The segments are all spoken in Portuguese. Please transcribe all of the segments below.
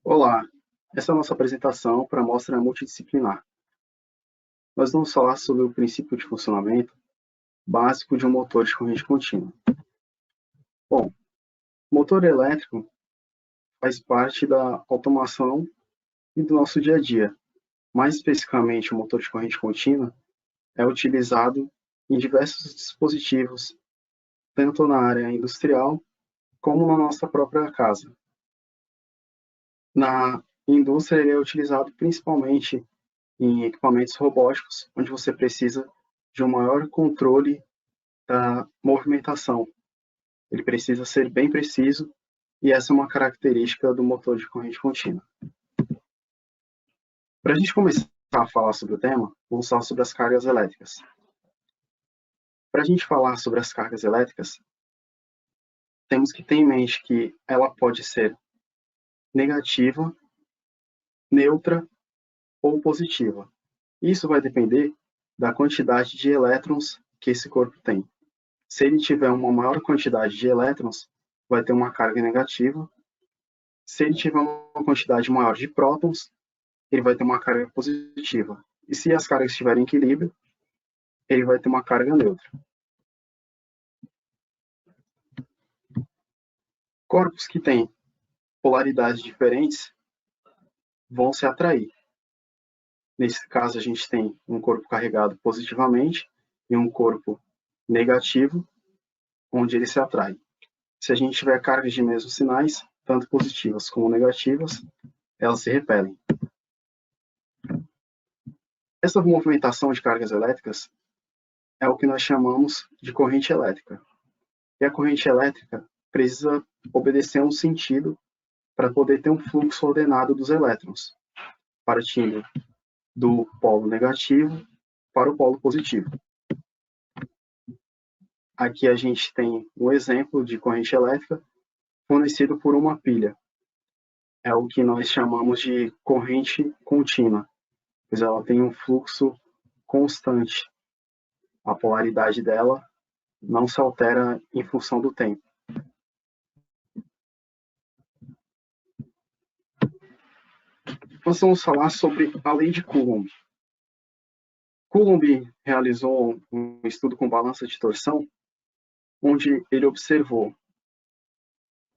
Olá, essa é a nossa apresentação para a mostra multidisciplinar. Nós vamos falar sobre o princípio de funcionamento básico de um motor de corrente contínua. Bom, o motor elétrico faz parte da automação e do nosso dia a dia. Mais especificamente, o motor de corrente contínua é utilizado em diversos dispositivos, tanto na área industrial como na nossa própria casa. Na indústria, ele é utilizado principalmente em equipamentos robóticos, onde você precisa de um maior controle da movimentação. Ele precisa ser bem preciso e essa é uma característica do motor de corrente contínua. Para a gente começar a falar sobre o tema, vamos falar sobre as cargas elétricas. Para a gente falar sobre as cargas elétricas, temos que ter em mente que ela pode ser negativa, neutra ou positiva. Isso vai depender da quantidade de elétrons que esse corpo tem. Se ele tiver uma maior quantidade de elétrons, vai ter uma carga negativa. Se ele tiver uma quantidade maior de prótons, ele vai ter uma carga positiva. E se as cargas estiverem em equilíbrio, ele vai ter uma carga neutra. Corpos que têm polaridades diferentes vão se atrair. Nesse caso, a gente tem um corpo carregado positivamente e um corpo negativo, onde ele se atrai. Se a gente tiver cargas de mesmos sinais, tanto positivas como negativas, elas se repelem. Essa movimentação de cargas elétricas é o que nós chamamos de corrente elétrica. E a corrente elétrica precisa obedecer a um sentido para poder ter um fluxo ordenado dos elétrons, partindo do polo negativo para o polo positivo. Aqui a gente tem um exemplo de corrente elétrica fornecido por uma pilha. É o que nós chamamos de corrente contínua, pois ela tem um fluxo constante. A polaridade dela não se altera em função do tempo. Nós vamos falar sobre a lei de Coulomb. Coulomb realizou um estudo com balança de torção, onde ele observou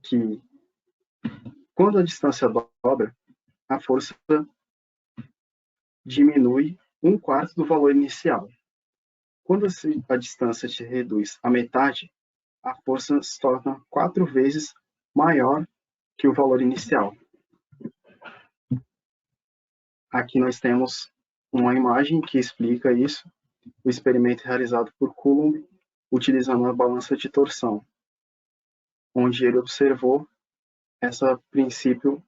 que quando a distância dobra, a força diminui 1/4 do valor inicial. Quando a distância se reduz à metade, a força se torna 4 vezes maior que o valor inicial. Aqui nós temos uma imagem que explica isso, o experimento realizado por Coulomb, utilizando a balança de torção, onde ele observou esse princípio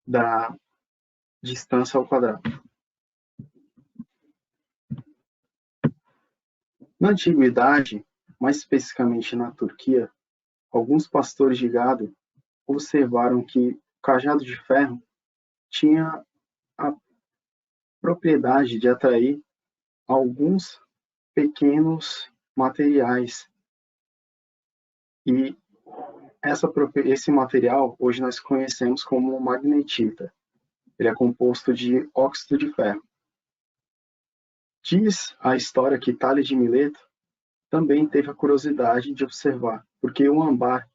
da distância ao quadrado. Na antiguidade, mais especificamente na Turquia, alguns pastores de gado observaram que o cajado de ferro tinha a propriedade de atrair alguns pequenos materiais. E esse material hoje nós conhecemos como magnetita. Ele é composto de óxido de ferro. Diz a história que Tales de Mileto também teve a curiosidade de observar, porque o âmbar,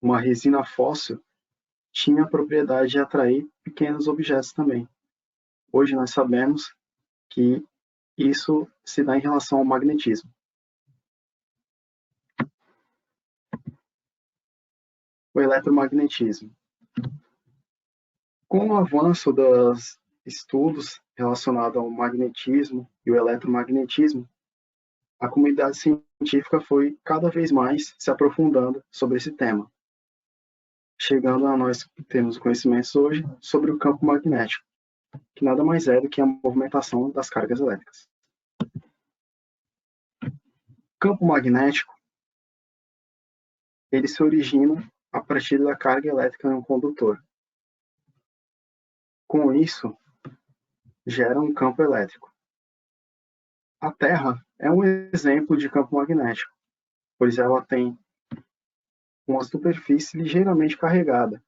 uma resina fóssil, tinha a propriedade de atrair pequenos objetos também. Hoje nós sabemos que isso se dá em relação ao magnetismo. O eletromagnetismo. Com o avanço dos estudos relacionados ao magnetismo e o eletromagnetismo, a comunidade científica foi cada vez mais se aprofundando sobre esse tema, chegando a nós termos conhecimentos hoje sobre o campo magnético, que nada mais é do que a movimentação das cargas elétricas. O campo magnético, ele se origina a partir da carga elétrica em um condutor. Com isso, gera um campo elétrico. A Terra é um exemplo de campo magnético, pois ela tem uma superfície ligeiramente carregada.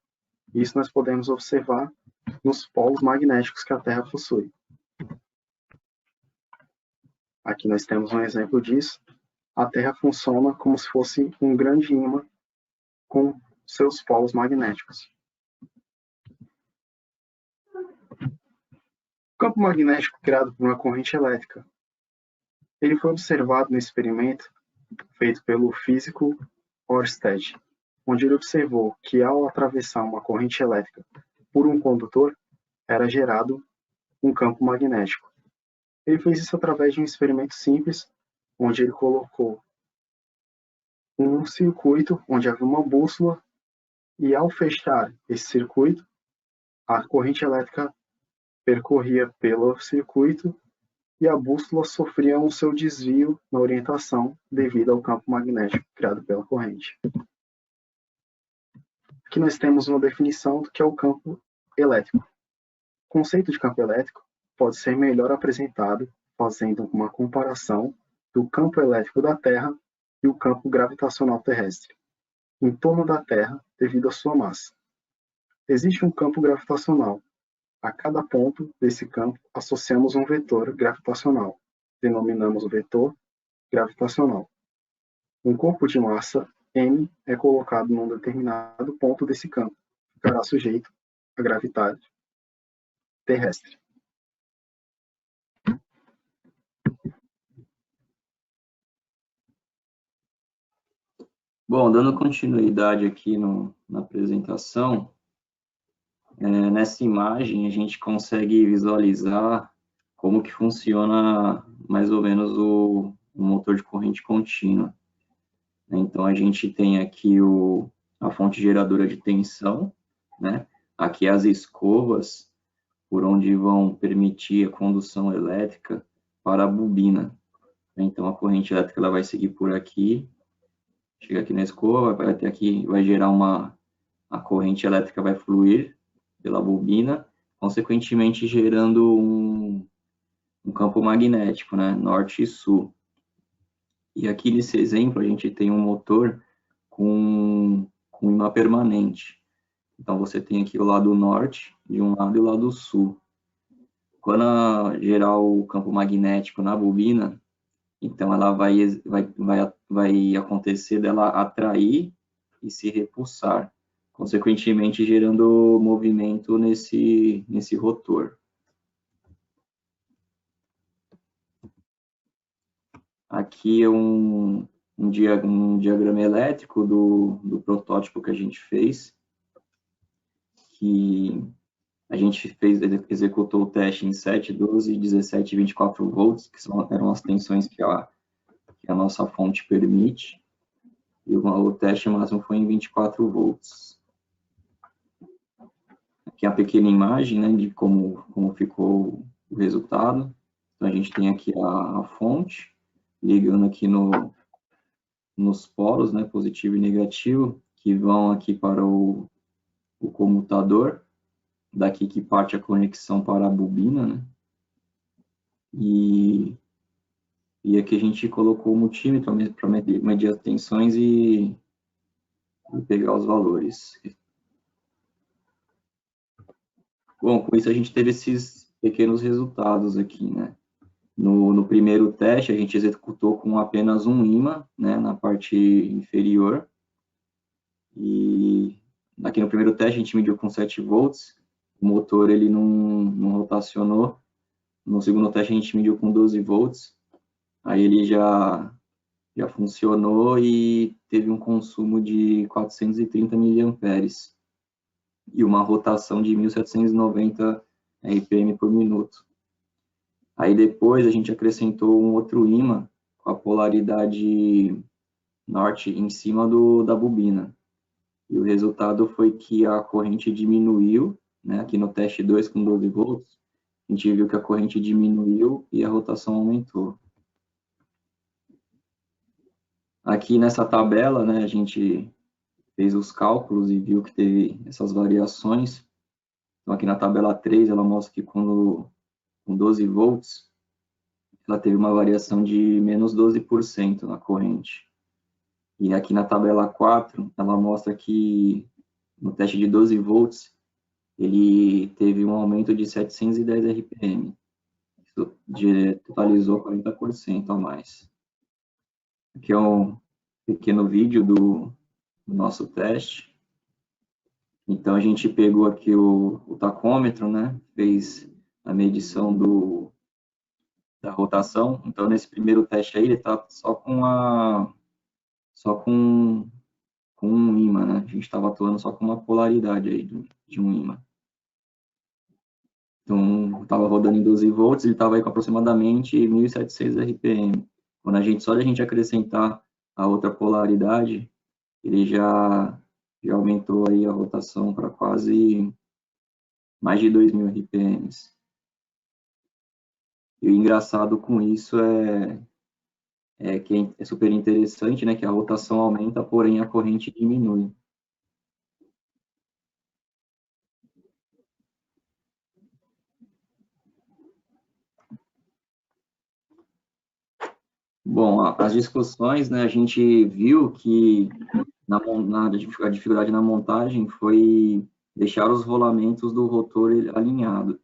Isso nós podemos observar nos polos magnéticos que a Terra possui. Aqui nós temos um exemplo disso. A Terra funciona como se fosse um grande ímã com seus polos magnéticos. O campo magnético criado por uma corrente elétrica. Ele foi observado no experimento feito pelo físico Ørsted, onde ele observou que ao atravessar uma corrente elétrica por um condutor, era gerado um campo magnético. Ele fez isso através de um experimento simples, onde ele colocou um circuito onde havia uma bússola e ao fechar esse circuito, a corrente elétrica percorria pelo circuito e a bússola sofria um seu desvio na orientação devido ao campo magnético criado pela corrente. Aqui nós temos uma definição do que é o campo elétrico. O conceito de campo elétrico pode ser melhor apresentado fazendo uma comparação do campo elétrico da Terra e o campo gravitacional terrestre, em torno da Terra devido à sua massa. Existe um campo gravitacional. A cada ponto desse campo associamos um vetor gravitacional. Denominamos o vetor gravitacional. Um corpo de massa m é colocado num determinado ponto desse campo. Ficará sujeito à gravidade terrestre. Bom, dando continuidade aqui na apresentação, nessa imagem a gente consegue visualizar como que funciona mais ou menos o motor de corrente contínua. Então, a gente tem aqui a fonte geradora de tensão, né? Aqui as escovas, por onde vão permitir a condução elétrica para a bobina. Então, a corrente elétrica ela vai seguir por aqui, chega aqui na escova, vai até aqui, vai gerar a corrente elétrica vai fluir pela bobina, consequentemente gerando um campo magnético, né, norte e sul. E aqui nesse exemplo a gente tem um motor com ímã permanente. Então você tem aqui o lado norte de um lado e o lado sul. Quando gerar o campo magnético na bobina, então ela vai acontecer dela atrair e se repulsar, consequentemente gerando movimento nesse rotor. Aqui é um diagrama elétrico do protótipo que a gente fez, que a gente executou o teste em 7, 12, 17 e 24 volts, que eram as tensões que a nossa fonte permite, e o teste máximo foi em 24 volts. Aqui é a pequena imagem, né, de como ficou o resultado. Então, a gente tem aqui a fonte, ligando aqui nos polos, né, positivo e negativo, que vão aqui para o comutador, daqui que parte a conexão para a bobina, né? E aqui a gente colocou o multímetro para medir as tensões e pegar os valores. Bom, com isso a gente teve esses pequenos resultados aqui, né? No primeiro teste, a gente executou com apenas um ímã, né, na parte inferior. E aqui no primeiro teste, a gente mediu com 7 volts. O motor ele não rotacionou. No segundo teste, a gente mediu com 12 volts. Aí ele já funcionou e teve um consumo de 430 miliamperes e uma rotação de 1.790 RPM por minuto. Aí depois a gente acrescentou um outro ímã com a polaridade norte em cima da bobina. E o resultado foi que a corrente diminuiu, né? Aqui no teste 2 com 12 volts, a gente viu que a corrente diminuiu e a rotação aumentou. Aqui nessa tabela, né, a gente fez os cálculos e viu que teve essas variações. Então, aqui na tabela 3, ela mostra que com 12 volts, ela teve uma variação de menos 12% na corrente. E aqui na tabela 4, ela mostra que no teste de 12 volts, ele teve um aumento de 710 RPM. Isso totalizou 40% a mais. Aqui é um pequeno vídeo do nosso teste. Então, a gente pegou aqui o tacômetro, né? Fez a medição da rotação. Então, nesse primeiro teste aí, ele está só com um ímã, né? A gente estava atuando só com uma polaridade aí de um ímã. Então, estava rodando em 12 volts, ele estava aí com aproximadamente 1.700 RPM. Quando só a gente acrescentar a outra polaridade, ele já aumentou aí a rotação para quase mais de 2.000 RPMs. E o engraçado com isso é que é super interessante, né, que a rotação aumenta, porém a corrente diminui. Bom, as discussões, né, a gente viu que a dificuldade na montagem foi deixar os rolamentos do rotor alinhado.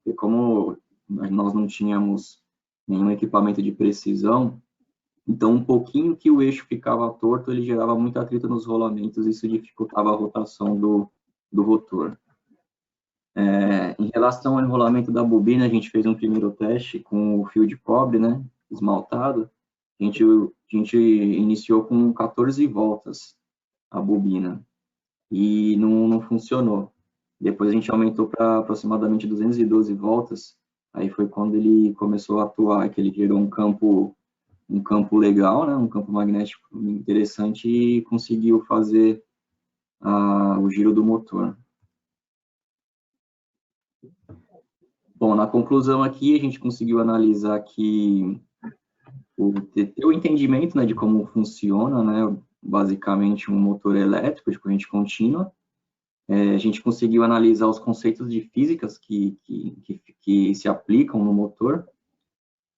E como nós não tínhamos nenhum equipamento de precisão, então um pouquinho que o eixo ficava torto, ele gerava muito atrito nos rolamentos, e isso dificultava a rotação do rotor. Em relação ao enrolamento da bobina, a gente fez um primeiro teste com o fio de cobre, né, esmaltado. A gente iniciou com 14 voltas a bobina e não funcionou. Depois a gente aumentou para aproximadamente 212 voltas, aí foi quando ele começou a atuar, que ele gerou um campo legal, né, um campo magnético interessante, e conseguiu fazer o giro do motor. Bom, na conclusão aqui, a gente conseguiu analisar que ter o entendimento, né, de como funciona, né, basicamente um motor elétrico de corrente contínua. A gente conseguiu analisar os conceitos de físicas que se aplicam no motor.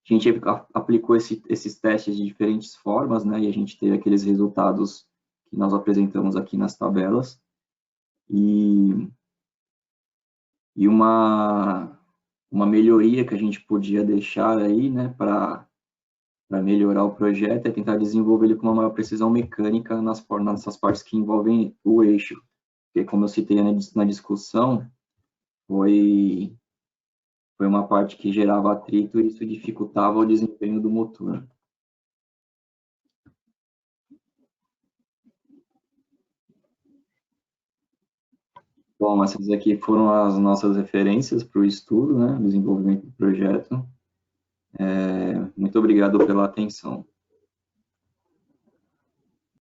A gente aplicou esses testes de diferentes formas, né, e a gente teve aqueles resultados que nós apresentamos aqui nas tabelas. E uma melhoria que a gente podia deixar aí, né, para melhorar o projeto, é tentar desenvolver ele com uma maior precisão mecânica nessas partes que envolvem o eixo. Porque, como eu citei na discussão, foi uma parte que gerava atrito e isso dificultava o desempenho do motor. Bom, essas aqui foram as nossas referências para o estudo, né, desenvolvimento do projeto. Muito obrigado pela atenção.